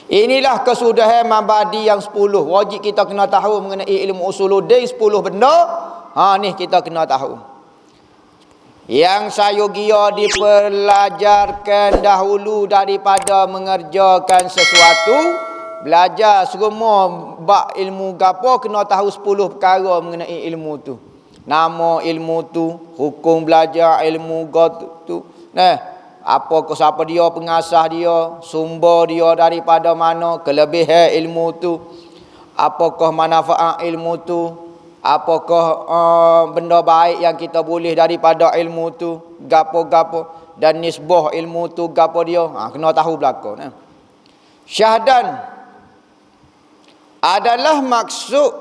Inilah kesudahan mabadi yang 10. Wajib kita kena tahu mengenai ilmu usuluddin 10 benda. Ni kita kena tahu. Yang sayugia dipelajarkan dahulu daripada mengerjakan sesuatu. Belajar semua bab ilmu gapo kena tahu 10 perkara mengenai ilmu tu. Nama ilmu tu, hukum belajar ilmu tu. Apa siapa dia, pengasah dia, sumber dia daripada mana, kelebihan ilmu tu, apakah manfaat ilmu tu, apakah benda baik yang kita boleh daripada ilmu tu, gapo-gapo, dan nisbah ilmu tu gapo dia. Kena tahu belaka. Syahdan adalah maksud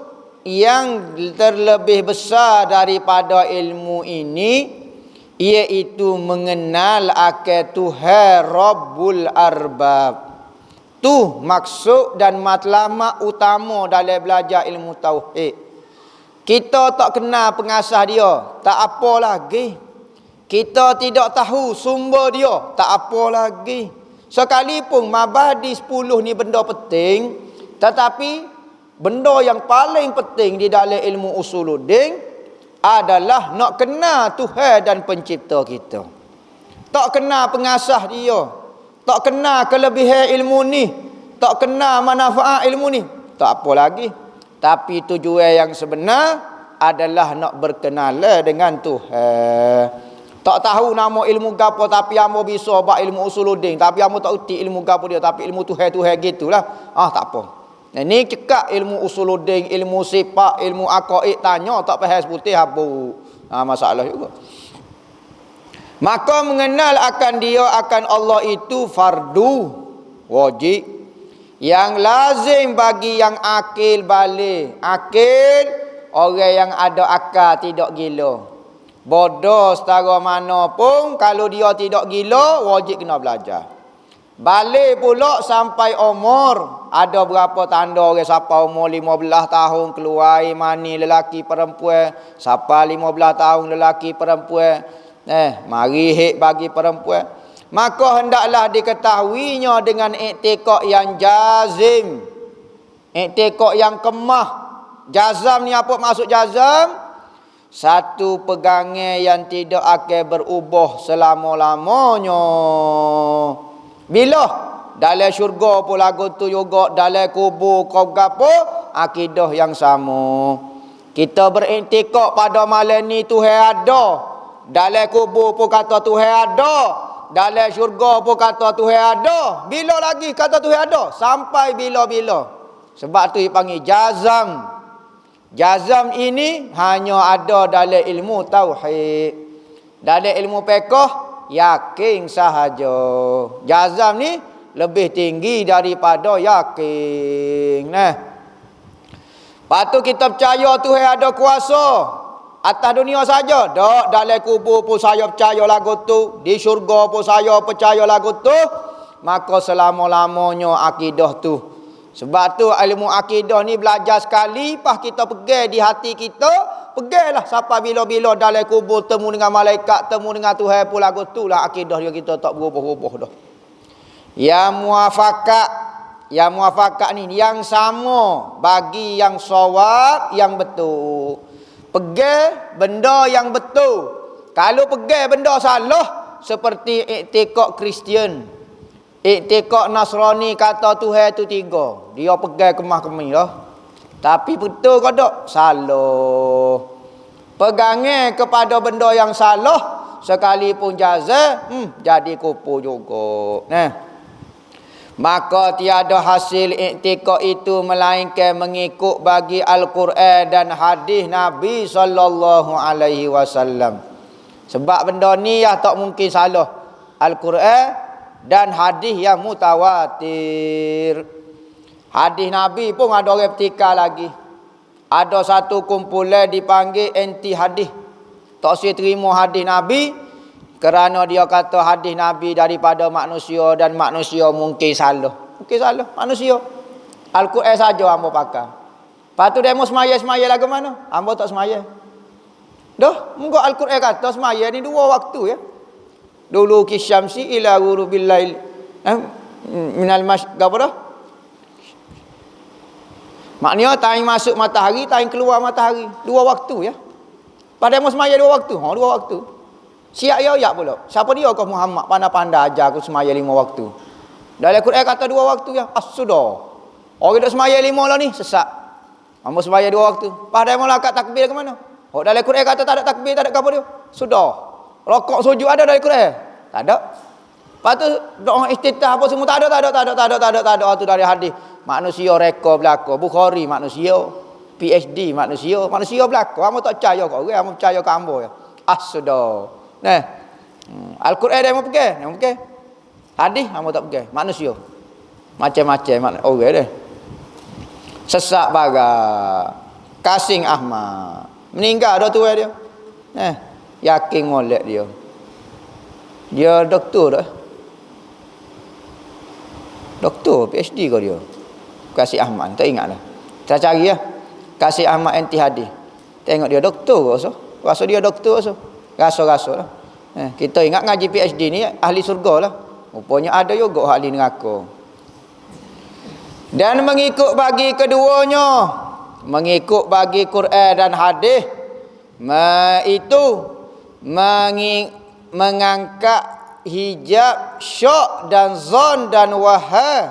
yang terlebih besar daripada ilmu ini, iaitu mengenal akan Tuhan Rabbul Arbab. Tu maksud dan matlamat utama dalam belajar ilmu tauhid. Kita tak kenal pengasah dia, tak apa lagi. Kita tidak tahu sumber dia, tak apa lagi. Sekalipun mabadi 10 ni benda penting, tetapi benda yang paling penting di dalam ilmu usuluddin adalah nak kenal Tuhan dan pencipta kita. Tak kenal pengasah dia, tak kenal kelebihan ilmu ni, tak kenal manfaat ilmu ni, tak apa lagi. Tapi tujuan yang sebenar adalah nak berkenalan dengan Tuhan. Tak tahu nama ilmu gapo tapi amo bisa bab ilmu usuluddin, tapi amo tak uti ilmu gapo dia, tapi ilmu Tuhan gitulah. Tak apa. Ni cekak ilmu usuluddin, ilmu sifat, ilmu aqaid, tanya tak faham seputih habuk. Masalah juga. Maka mengenal akan dia, akan Allah itu fardu, wajib, yang lazim bagi yang akil balik. Akil, orang yang ada akal, tidak gila. Bodoh setara mana pun, kalau dia tidak gila, wajib kena belajar. Balik pula sampai umur. Ada berapa tanda orang siapa umur 15 tahun keluar mani lelaki perempuan, siapa 15 tahun lelaki perempuan, mari hik bagi perempuan. Maka hendaklah diketahuinya dengan iktikad yang jazim, iktikad yang kemah. Jazam ni apa maksud jazam? Satu pegangan yang tidak akan berubah selama-lamanya. Bila dalam syurga pun lagu tu juga, dalam kubur kau gapo, akidah yang sama. Kita beriktikad pada malam ni Tuhan ada. Dalam kubur pun kata Tuhan ada. Dalam syurga pun kata Tuhan ada. Bila lagi kata Tuhan ada? Sampai bila-bila. Sebab tu dipanggil jazam. Jazam ini hanya ada dalam ilmu tauhid. Dalam ilmu fiqh yakin sahaja. Jazam ni lebih tinggi daripada yakin. Patut kita percaya Tuhan ada kuasa atas dunia saja. Tak, dalam kubur pun saya percaya lagu tu, di syurga pun saya percaya lagu tu. Maka selama-lamanya akidah tu. Sebab tu ilmu akidah ni belajar sekali, pas kita pegang di hati kita, peganglah sampai bila-bila dalam kubur temu dengan malaikat, temu dengan Tuhan pun lagu tu lah akidah dia kita tak berubah-ubah dah. Yang muafakat ni yang sama bagi yang sawab, yang betul. Pegang benda yang betul. Kalau pegang benda salah, seperti iktikad Kristian, iktikad Nasrani kata Tuhan tu 3. Dia pegang kemah-kemih lah. Tapi betul ke tak? Salah. Pegangan kepada benda yang salah, sekalipun jaza, jadi kupu juga. Maka tiada hasil iktikad itu melainkan mengikut bagi Al-Quran dan hadis Nabi SAW. Sebab benda ni tak mungkin salah. Al-Quran dan hadis yang mutawatir. Hadis Nabi pun ada orang petikar lagi. Ada satu kumpulan dipanggil anti hadis. Tak saya terima hadis Nabi kerana dia kata hadis Nabi daripada manusia dan manusia mungkin salah. Mungkin salah manusia. Al-Quran saja hamba pakai. Lepas tu demo semaya-semaya lagu mana? Hamba tak semaya. Dah, muka Al-Quran kata semaya ni 2 waktu ya. Dulu kisyamsi ila ghurubil lail. Minal apa dah? Maknanya time masuk matahari, time keluar matahari. 2 waktu ya. Pada mau semaya 2 waktu. 2 waktu. Siap ya pula. Siapa dia kau Muhammad pandai-pandai ajar aku semaya 5 waktu. Dalam Quran kata 2 waktu ya. As-sudah. Orang dak semaya 5 lah ni sesat. Mau semaya 2 waktu. Pada mau lakat takbir ke mana? Dalam Quran kata tak ada takbir, tak ada apa dia. Sudah. Rokok sujud ada dalam Quran? Tak ada. Lepas tu doa iftitah apa semua tak ada. Itu dari hadis. Manusia reka belaka. Bukhari manusia. PhD manusia belaka. Hang tak percaya kau orang, hang percaya ke hamba ya. As-sudah. Nah. Al-Quran dia mau pergi. Hadis hang tak pergi. Manusia. Macam-macam orang dia. Sesak baga. Kasing Ahmad. Meninggal dah tua dia. Yakin molek dia. Dia doktor dah. Doktor PhD kau dia. Kasih Ahmad, tak ingat dah. Kita cari ya. Kasih Ahmad anti hadis. Tengok dia doktor rasa dia doktor rasa lah. Kita ingat ngaji PhD ni ahli surga lah. Rupanya ada juga ahli neraka. Dan mengikut bagi keduanya, mengikut bagi Quran dan hadis, itu mengangkat hijab syok dan zon dan wahai,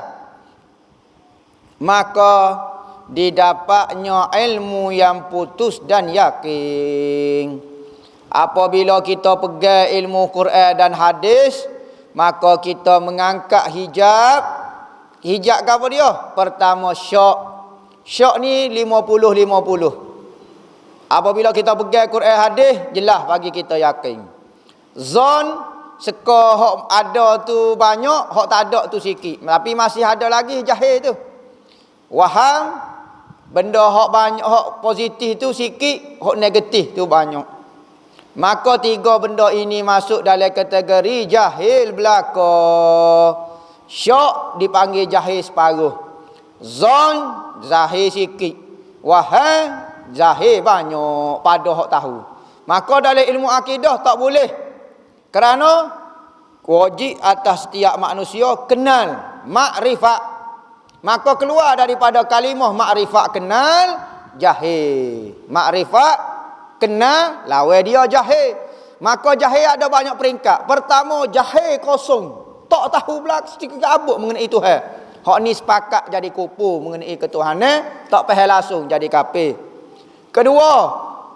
maka didapatnya ilmu yang putus dan yakin. Apabila kita pegang ilmu Quran dan hadis, maka kita mengangkat hijab. Hijab apa dia? Pertama syok. Syok ni 50-50. Apabila kita pegang Quran hadis, jelas bagi kita yakin. Zon, seka hok ada tu banyak, hok tak ada tu sikit. Tapi masih ada lagi jahil tu. Waham, benda hok banyak, hok positif tu sikit, hok negatif tu banyak. Maka 3 benda ini masuk dalam kategori jahil belaka. Syok dipanggil jahil separuh. Zon, jahil sikit. Waham, jahil banyak pada hok tahu. Maka dalam ilmu akidah tak boleh. Kerana wajib atas setiap manusia kenal makrifat. Maka keluar daripada kalimah makrifat kenal jahil. Makrifat kenal lawan dia jahil. Maka jahil ada banyak peringkat. Pertama jahil kosong. Tak tahu belak sedikit abuk mengenai Tuhan. Hak ni sepakat jadi kupu mengenai ketuhanan, tak faham langsung jadi kafir. Kedua,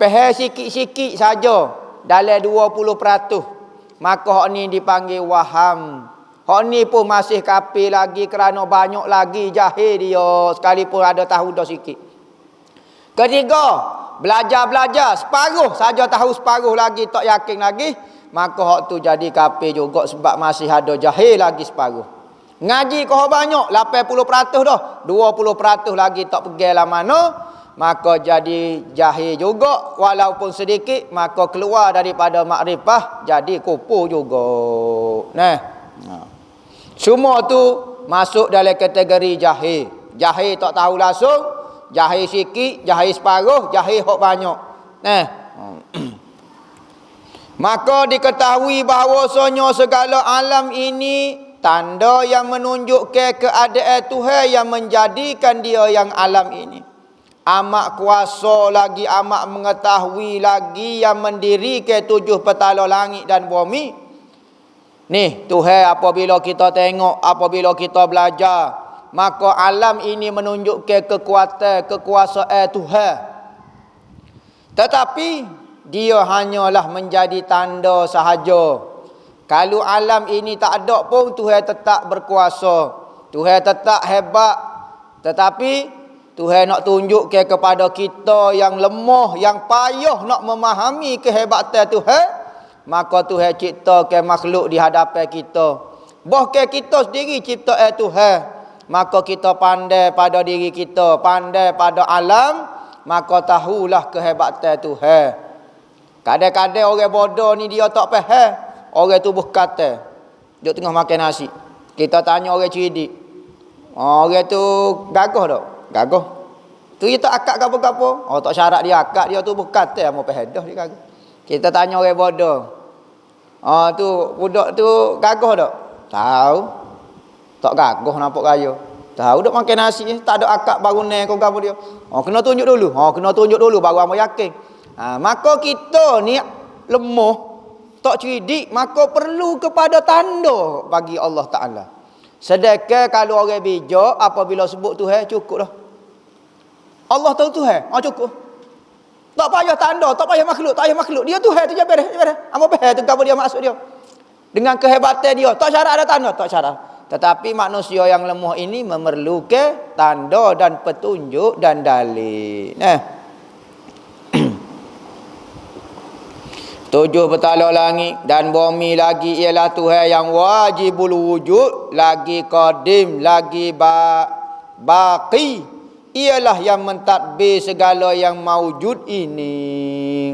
faham sikit-sikit saja dalam 20%. Maka hak ni dipanggil waham. Hak ni pun masih kafir lagi kerana banyak lagi jahil dia sekalipun ada tahu dah sikit. Ketiga, belajar separuh saja tahu, separuh lagi tak yakin lagi, maka hak tu jadi kafir juga sebab masih ada jahil lagi separuh. Ngaji kau banyak 80% dah, 20% lagi tak pergi lah mana, maka jadi jahil juga walaupun sedikit, maka keluar daripada makrifah jadi kupu juga. Semua tu masuk dalam kategori jahil. Jahil tak tahu langsung, jahil sikit, jahil separuh, jahil hok banyak. Maka diketahui bahawasanya segala alam ini tanda yang menunjukkan keadaan Tuhan yang menjadikan dia yang alam ini. Amat kuasa lagi, amat mengetahui lagi yang mendirikan 7 petala langit dan bumi. Ni Tuhan apabila kita tengok, apabila kita belajar, maka alam ini menunjukkan kekuasaan Tuhan. Tetapi dia hanyalah menjadi tanda sahaja. Kalau alam ini tak ada pun Tuhan tetap berkuasa. Tuhan tetap hebat. Tetapi Tuhan nak tunjukkan kepada kita yang lemah, yang payah nak memahami kehebatan Tuhan, maka Tuhan ciptakan makhluk di hadapan kita. Bahkan kita sendiri ciptaan Tuhan. Maka kita pandai pada diri kita, pandai pada alam, maka tahulah kehebatan Tuhan. Kadang-kadang orang bodoh ni dia tak faham. Orang tubuh kata, dia tengah makan nasi. Kita tanya orang cerdik. Orang tu gagah tak? Gagah. Tu dia tak akak gapo-gapo. Tak syarat dia akak, dia tubuh kata mau faham dah dia gagah. Kita tanya orang bodoh. Tu budak tu gagah tak? Tahu. Tak gagah nampak gaya. Tahu dak makan nasi, tak ada akak bangunan kau gapo dia. Kena tunjuk dulu. Kena tunjuk dulu baru hangpa yakin. Maka kita ni lemah, tak cerdik, maka perlu kepada tanda bagi Allah Taala. Sedekah kalau orang bijak apabila sebut Tuhan cukup dah. Allah tahu Tuhan, cukup. Tak payah tanda, tak payah makhluk, tak payah makhluk. Dia Tuhan tu je beres. Apa beres tu gapo dia maksud dia. Dengan kehebatan dia, tak syarat ada tanda, tak syarat. Tetapi manusia yang lemah ini memerlukan tanda dan petunjuk dan dalil. Tujuh bertala langit dan bumi lagi ialah Tuhan yang wajibul wujud, lagi qadim, lagi baqi. Ialah yang mentadbir segala yang maujud ini.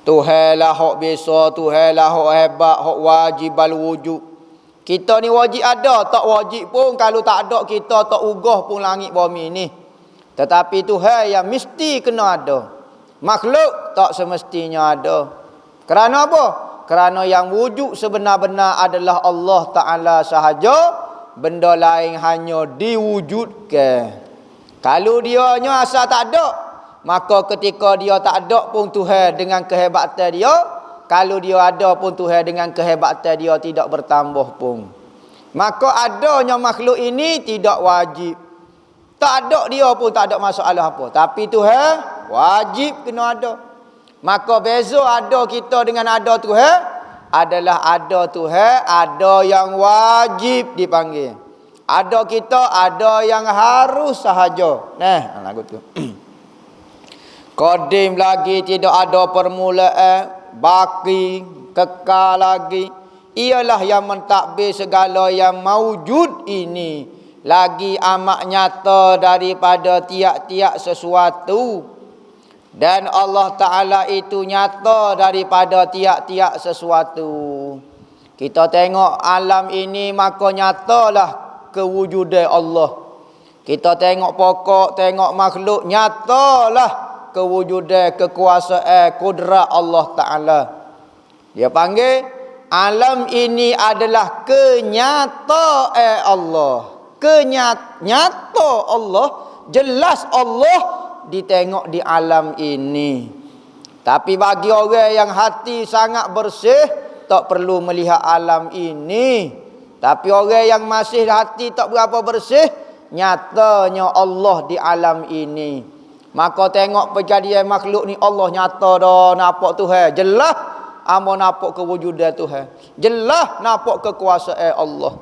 Tuhan lah hak biasa, Tuhan lah hak hebat, hak wajibal wujud. Kita ni wajib ada, tak wajib pun kalau tak ada kita tak ugah pun langit bumi ni. Tetapi Tuhan yang mesti kena ada. Makhluk tak semestinya ada. Kerana apa? Kerana yang wujud sebenar-benar adalah Allah Ta'ala sahaja. Benda lain hanya diwujudkan. Kalau dia hanya asal tak ada, maka ketika dia tak ada pun Tuhan dengan kehebatan dia. Kalau dia ada pun Tuhan dengan kehebatan dia tidak bertambah pun. Maka adanya makhluk ini tidak wajib. Tak ada dia pun tak ada masalah apa. Tapi Tuhan wajib kena ada. Maka beza ada kita dengan ada Tuhan adalah ada Tuhan, ada yang wajib dipanggil. Ada kita, ada yang harus sahaja. Lagu tu. Qadim lagi tidak ada permulaan, baki, kekal lagi. Ialah yang mentadbir segala yang maujud ini. Lagi amat nyata daripada tiap-tiap sesuatu. Dan Allah Ta'ala itu nyata daripada tiap-tiap sesuatu. Kita tengok alam ini maka nyatalah kewujudan Allah. Kita tengok pokok, tengok makhluk, nyatalah kewujudan kekuasaan kudrat Allah Ta'ala. Dia panggil alam ini adalah kenyataan Allah. Nyata Allah, jelas Allah ditengok di alam ini. Tapi bagi orang yang hati sangat bersih, tak perlu melihat alam ini. Tapi orang yang masih hati tak berapa bersih, nyatanya Allah di alam ini. Maka tengok kejadian makhluk ni, Allah nyata dah nampak Tuhan. Jelas amo nampak kewujudan Tuhan. Jelas nampak kekuasaan Allah.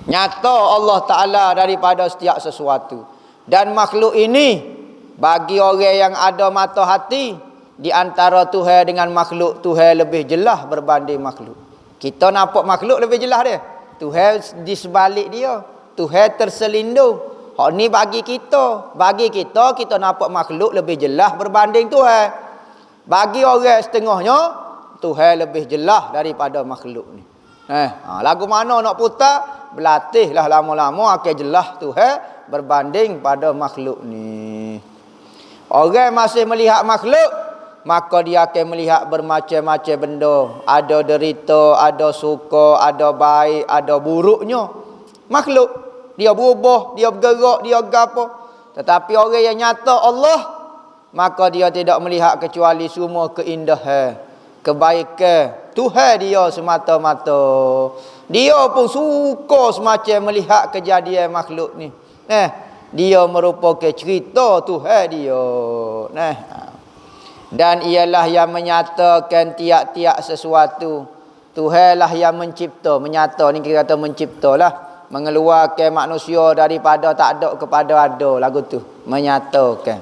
Nyata Allah Ta'ala daripada setiap sesuatu. Dan makhluk ini bagi orang yang ada mata hati, di antara Tuhan dengan makhluk, Tuhan lebih jelas berbanding makhluk. Kita nampak makhluk lebih jelas dia. Tuhan di sebalik dia. Tuhan terselindung. Hak ni bagi kita. Bagi kita, kita nampak makhluk lebih jelas berbanding Tuhan. Bagi orang setengahnya, Tuhan lebih jelas daripada makhluk ni. Lagu mana nak putar? Berlatihlah lama-lama akan jelas Tuhan berbanding pada makhluk ni. Orang masih melihat makhluk, maka dia akan melihat bermacam-macam benda. Ada derita, ada suka, ada baik, ada buruknya. Makhluk, dia berubah, dia bergerak, dia gapo. Tetapi orang yang nyata Allah, maka dia tidak melihat kecuali semua keindahan, kebaikan Tuhan dia semata-mata. Dia pun suka semacam melihat kejadian makhluk ni. Dia merupakan cerita Tuhan dia. Dan ialah yang menyatakan tiap-tiap sesuatu. Tuhanlah yang mencipta, menyata ni kita kata menciptalah, mengeluarkan manusia daripada tak ada kepada ada, lagu tu menyatakan.